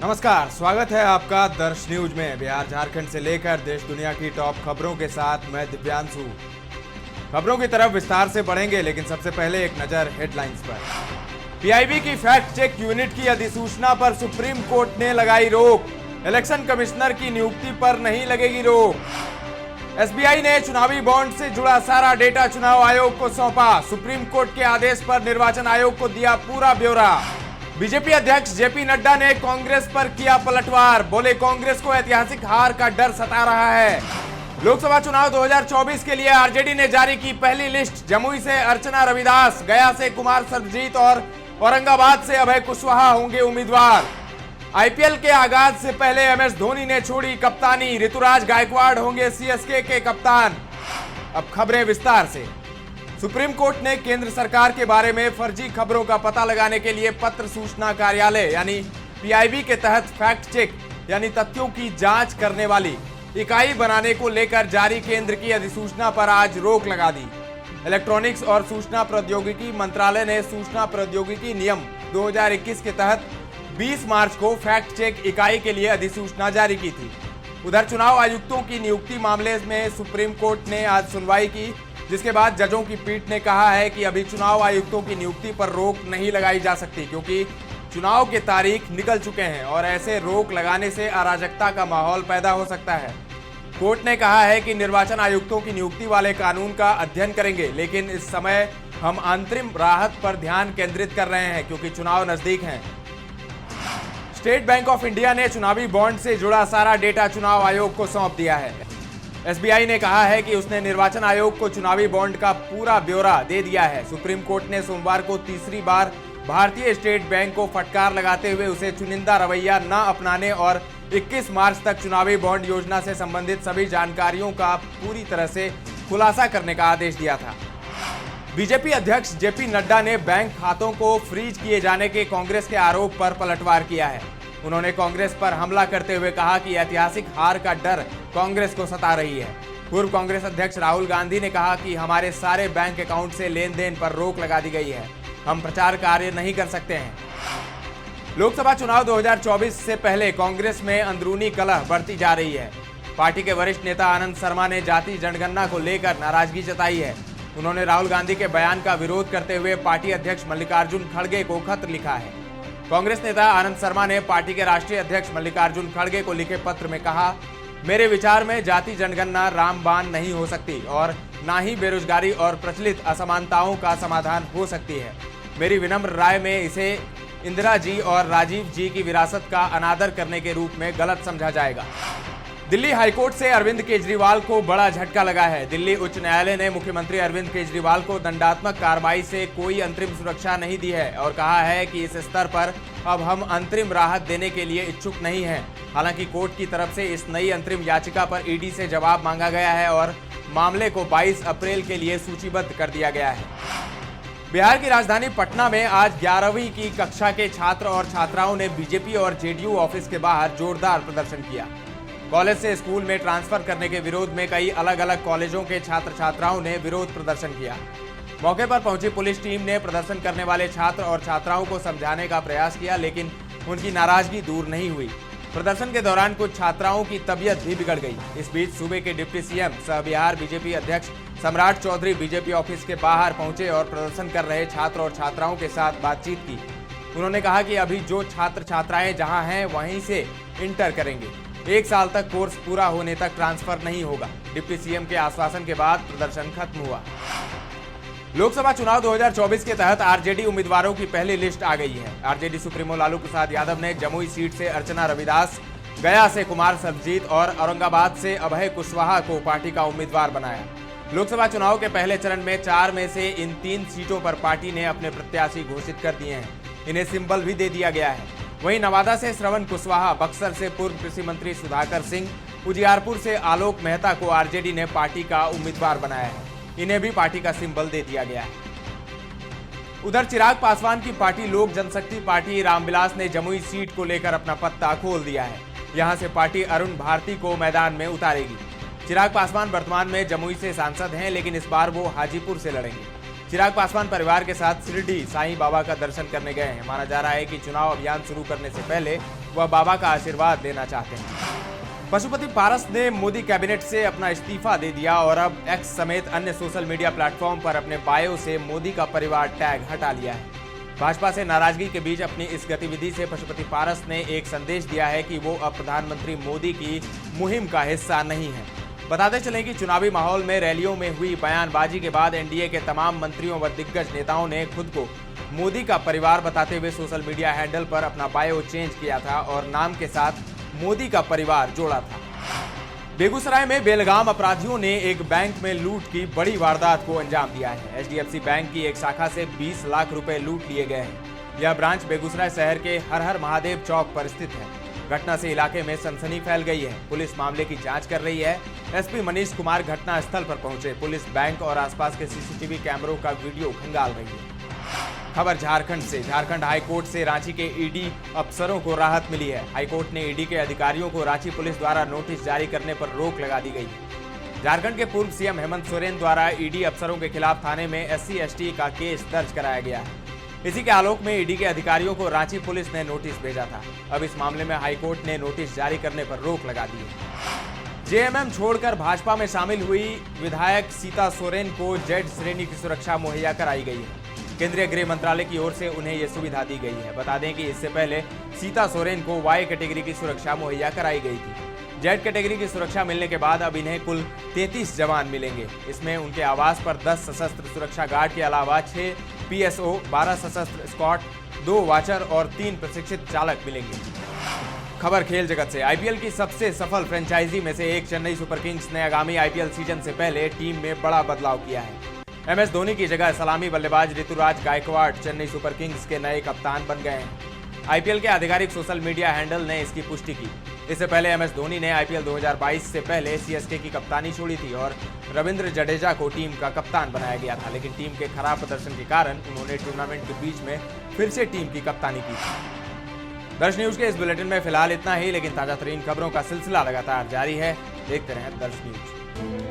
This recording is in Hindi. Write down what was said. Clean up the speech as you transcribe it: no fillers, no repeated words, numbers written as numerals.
नमस्कार, स्वागत है आपका दर्श न्यूज में। बिहार झारखंड से लेकर देश दुनिया की टॉप खबरों के साथ मैं दिव्यांशु। खबरों की तरफ विस्तार से बढ़ेंगे, लेकिन सबसे पहले एक नजर हेडलाइंस पर। पीआईबी की फैक्ट चेक यूनिट की अधिसूचना पर सुप्रीम कोर्ट ने लगाई रोक। इलेक्शन कमिश्नर की नियुक्ति पर नहीं लगेगी रोक। एसबीआई ने चुनावी बॉन्ड से जुड़ा सारा डेटा चुनाव आयोग को सौंपा। सुप्रीम कोर्ट के आदेश पर निर्वाचन आयोग को दिया पूरा ब्यौरा। बीजेपी अध्यक्ष जेपी नड्डा ने कांग्रेस पर किया पलटवार। बोले, कांग्रेस को ऐतिहासिक हार का डर सता रहा है। लोकसभा चुनाव 2024 के लिए आरजेडी ने जारी की पहली लिस्ट। जमुई से अर्चना रविदास, गया से कुमार सर्वजीत और औरंगाबाद से अभय कुशवाहा होंगे उम्मीदवार। आईपीएल के आगाज से पहले एमएस धोनी ने छोड़ी कप्तानी। ऋतुराज गायकवाड़ होंगे सीएसके के कप्तान। अब खबरें विस्तार से। सुप्रीम कोर्ट ने केंद्र सरकार के बारे में फर्जी खबरों का पता लगाने के लिए पत्र सूचना कार्यालय यानी पीआईबी के तहत फैक्ट चेक यानी तथ्यों की जांच करने वाली इकाई बनाने को लेकर जारी केंद्र की अधिसूचना पर आज रोक लगा दी। इलेक्ट्रॉनिक्स और सूचना प्रौद्योगिकी मंत्रालय ने सूचना प्रौद्योगिकी नियम 2021 के तहत 20 मार्च को फैक्ट चेक इकाई के लिए अधिसूचना जारी की थी। उधर चुनाव आयुक्तों की नियुक्ति मामले में सुप्रीम कोर्ट ने आज सुनवाई की, जिसके बाद जजों की पीठ ने कहा है कि अभी चुनाव आयुक्तों की नियुक्ति पर रोक नहीं लगाई जा सकती, क्योंकि चुनाव के तारीख निकल चुके हैं और ऐसे रोक लगाने से अराजकता का माहौल पैदा हो सकता है। कोर्ट ने कहा है कि निर्वाचन आयुक्तों की नियुक्ति वाले कानून का अध्ययन करेंगे, लेकिन इस समय हम अंतरिम राहत पर ध्यान केंद्रित कर रहे हैं क्योंकि चुनाव नजदीक हैं। स्टेट बैंक ऑफ इंडिया ने चुनावी बॉन्ड से जुड़ा सारा डेटा चुनाव आयोग को सौंप दिया है। एसबीआई ने कहा है कि उसने निर्वाचन आयोग को चुनावी बॉन्ड का पूरा ब्यौरा दे दिया है। सुप्रीम कोर्ट ने सोमवार को तीसरी बार भारतीय स्टेट बैंक को फटकार लगाते हुए उसे चुनिंदा रवैया न अपनाने और 21 मार्च तक चुनावी बॉन्ड योजना से संबंधित सभी जानकारियों का पूरी तरह से खुलासा करने का आदेश दिया था। बीजेपी अध्यक्ष जेपी नड्डा ने बैंक खातों को फ्रीज किए जाने के कांग्रेस के आरोप पर पलटवार किया है। उन्होंने कांग्रेस पर हमला करते हुए कहा कि ऐतिहासिक हार का डर कांग्रेस को सता रही है। पूर्व कांग्रेस अध्यक्ष राहुल गांधी ने कहा कि हमारे सारे बैंक अकाउंट से लेन देन पर रोक लगा दी गई है, हम प्रचार कार्य नहीं कर सकते हैं। लोकसभा चुनाव 2024 से पहले कांग्रेस में अंदरूनी कलह बढ़ती जा रही है। पार्टी के वरिष्ठ नेता आनंद शर्मा ने जाति जनगणना को लेकर नाराजगी जताई है। उन्होंने राहुल गांधी के बयान का विरोध करते हुए पार्टी अध्यक्ष मल्लिकार्जुन खड़गे को खत लिखा है। कांग्रेस नेता आनंद शर्मा ने पार्टी के राष्ट्रीय अध्यक्ष मल्लिकार्जुन खड़गे को लिखे पत्र में कहा, मेरे विचार में जाति जनगणना रामबाण नहीं हो सकती और ना ही बेरोजगारी और प्रचलित असमानताओं का समाधान हो सकती है। मेरी विनम्र राय में इसे इंदिरा जी और राजीव जी की विरासत का अनादर करने के रूप में गलत समझा जाएगा। दिल्ली हाईकोर्ट से अरविंद केजरीवाल को बड़ा झटका लगा है। दिल्ली उच्च न्यायालय ने मुख्यमंत्री अरविंद केजरीवाल को दंडात्मक कार्रवाई से कोई अंतरिम सुरक्षा नहीं दी है और कहा है कि इस स्तर पर अब हम अंतरिम राहत देने के लिए इच्छुक नहीं हैं। हालांकि कोर्ट की तरफ से इस नई अंतरिम याचिका पर ईडी से जवाब मांगा गया है और मामले को 22 अप्रैल के लिए सूचीबद्ध कर दिया गया है। बिहार की राजधानी पटना में आज 11वीं की कक्षा के छात्र और छात्राओं ने बीजेपी और जेडीयू ऑफिस के बाहर जोरदार प्रदर्शन किया। कॉलेज से स्कूल में ट्रांसफर करने के विरोध में कई अलग अलग कॉलेजों के छात्र छात्राओं ने विरोध प्रदर्शन किया। मौके पर पहुंची पुलिस टीम ने प्रदर्शन करने वाले छात्र और छात्राओं को समझाने का प्रयास किया, लेकिन उनकी नाराजगी दूर नहीं हुई। प्रदर्शन के दौरान कुछ छात्राओं की तबीयत भी बिगड़ गई। इस बीच सूबे के डिप्टी सीएम सह बिहार बीजेपी अध्यक्ष सम्राट चौधरी बीजेपी ऑफिस के बाहर पहुंचे और प्रदर्शन कर रहे छात्र और छात्राओं के साथ बातचीत की। उन्होंने कहा कि अभी जो छात्र छात्राएं जहां हैं वहीं से इंटर करेंगे। 1 साल तक कोर्स पूरा होने तक ट्रांसफर नहीं होगा। डिप्टी सीएम के आश्वासन के बाद प्रदर्शन खत्म हुआ। लोकसभा चुनाव 2024 के तहत आरजेडी उम्मीदवारों की पहली लिस्ट आ गई है। आरजेडी सुप्रीमो लालू प्रसाद यादव ने जमुई सीट से अर्चना रविदास, गया से कुमार सर्वजीत और औरंगाबाद से अभय कुशवाहा को पार्टी का उम्मीदवार बनाया। लोकसभा चुनाव के पहले चरण में 4 में से इन 3 सीटों पर पार्टी ने अपने प्रत्याशी घोषित कर दिए हैं। इन्हें सिंबल भी दे दिया गया है। वहीं नवादा से श्रवण कुशवाहा, बक्सर से पूर्व कृषि मंत्री सुधाकर सिंह, उजियारपुर से आलोक मेहता को आरजेडी ने पार्टी का उम्मीदवार बनाया है। इन्हें भी पार्टी का सिंबल दे दिया गया है। उधर चिराग पासवान की पार्टी लोक जनशक्ति पार्टी रामविलास ने जमुई सीट को लेकर अपना पत्ता खोल दिया है। यहां से पार्टी अरुण भारती को मैदान में उतारेगी। चिराग पासवान वर्तमान में जमुई से सांसद हैं, लेकिन इस बार वो हाजीपुर से लड़ेंगे। चिराग पासवान परिवार के साथ शिरडी साईं बाबा का दर्शन करने गए हैं। माना जा रहा है कि चुनाव अभियान शुरू करने से पहले वह बाबा का आशीर्वाद लेना चाहते हैं। पशुपति पारस ने मोदी कैबिनेट से अपना इस्तीफा दे दिया और अब एक्स समेत अन्य सोशल मीडिया प्लेटफॉर्म पर अपने बायो से मोदी का परिवार टैग हटा लिया है। भाजपा से नाराजगी के बीच अपनी इस गतिविधि से पशुपति पारस ने एक संदेश दिया है कि वो अब प्रधानमंत्री मोदी की मुहिम का हिस्सा नहीं है। बताते चलें कि चुनावी माहौल में रैलियों में हुई बयानबाजी के बाद एनडीए के तमाम मंत्रियों व दिग्गज नेताओं ने खुद को मोदी का परिवार बताते हुए सोशल मीडिया हैंडल पर अपना बायो चेंज किया था और नाम के साथ मोदी का परिवार जोड़ा था। बेगूसराय में बेलगाम अपराधियों ने एक बैंक में लूट की बड़ी वारदात को अंजाम दिया है। एचडीएफसी बैंक की एक शाखा से 20 लाख रुपए लूट लिए गए हैं। यह ब्रांच बेगूसराय शहर के हर हर महादेव चौक पर स्थित है। घटना से इलाके में सनसनी फैल गई है। पुलिस मामले की जांच कर रही है। एसपी मनीष कुमार घटना स्थल पर पहुंचे। पुलिस बैंक और आसपास के सीसीटीवी कैमरों का वीडियो खंगाल रही है। खबर झारखंड से। झारखंड हाईकोर्ट से रांची के ईडी अफसरों को राहत मिली है। हाईकोर्ट ने ईडी के अधिकारियों को रांची पुलिस द्वारा नोटिस जारी करने पर रोक लगा दी गई है। झारखंड के पूर्व सीएम हेमंत सोरेन द्वारा ईडी अफसरों के खिलाफ थाने में SC/ST का केस दर्ज कराया गया है। इसी के आलोक में ईडी के अधिकारियों को रांची पुलिस ने नोटिस भेजा था। अब इस मामले में हाईकोर्ट ने नोटिस जारी करने पर रोक लगा दी है। जेएमएम छोड़कर भाजपा में शामिल हुई विधायक सीता सोरेन को जेड श्रेणी की सुरक्षा मुहैया कराई गई है। केंद्रीय गृह मंत्रालय की ओर से उन्हें यह सुविधा दी गई है। बता दें कि इससे पहले सीता सोरेन को वाई कैटेगरी की सुरक्षा मुहैया कराई गई थी। जेड कैटेगरी की सुरक्षा मिलने के बाद अब इन्हें कुल 33 जवान मिलेंगे। इसमें उनके आवास पर 10 सशस्त्र सुरक्षा गार्ड के अलावा 6 PSO, 12 सशस्त्र स्क्वाड, 2 वाचर और 3 प्रशिक्षित चालक मिलेंगे। खबर खेल जगत से। आईपीएल की सबसे सफल फ्रेंचाइजी में से एक चेन्नई सुपर किंग्स ने आगामी आईपीएल सीजन से पहले टीम में बड़ा बदलाव किया है। MS धोनी की जगह सलामी बल्लेबाज ऋतुराज गायकवाड़ चेन्नई सुपर किंग्स के नए कप्तान बन गए हैं। आईपीएल के आधिकारिक सोशल मीडिया हैंडल ने इसकी पुष्टि की। इससे पहले MS धोनी ने आईपीएल 2022 से पहले CSK की कप्तानी छोड़ी थी और रविंद्र जडेजा को टीम का कप्तान बनाया गया था, लेकिन टीम के खराब प्रदर्शन के कारण उन्होंने टूर्नामेंट के बीच में फिर से टीम की कप्तानी की थी। दर्श न्यूज के इस बुलेटिन में फिलहाल इतना ही, लेकिन ताजा तरीन खबरों का सिलसिला लगातार जारी है। देखते रहें दर्श न्यूज।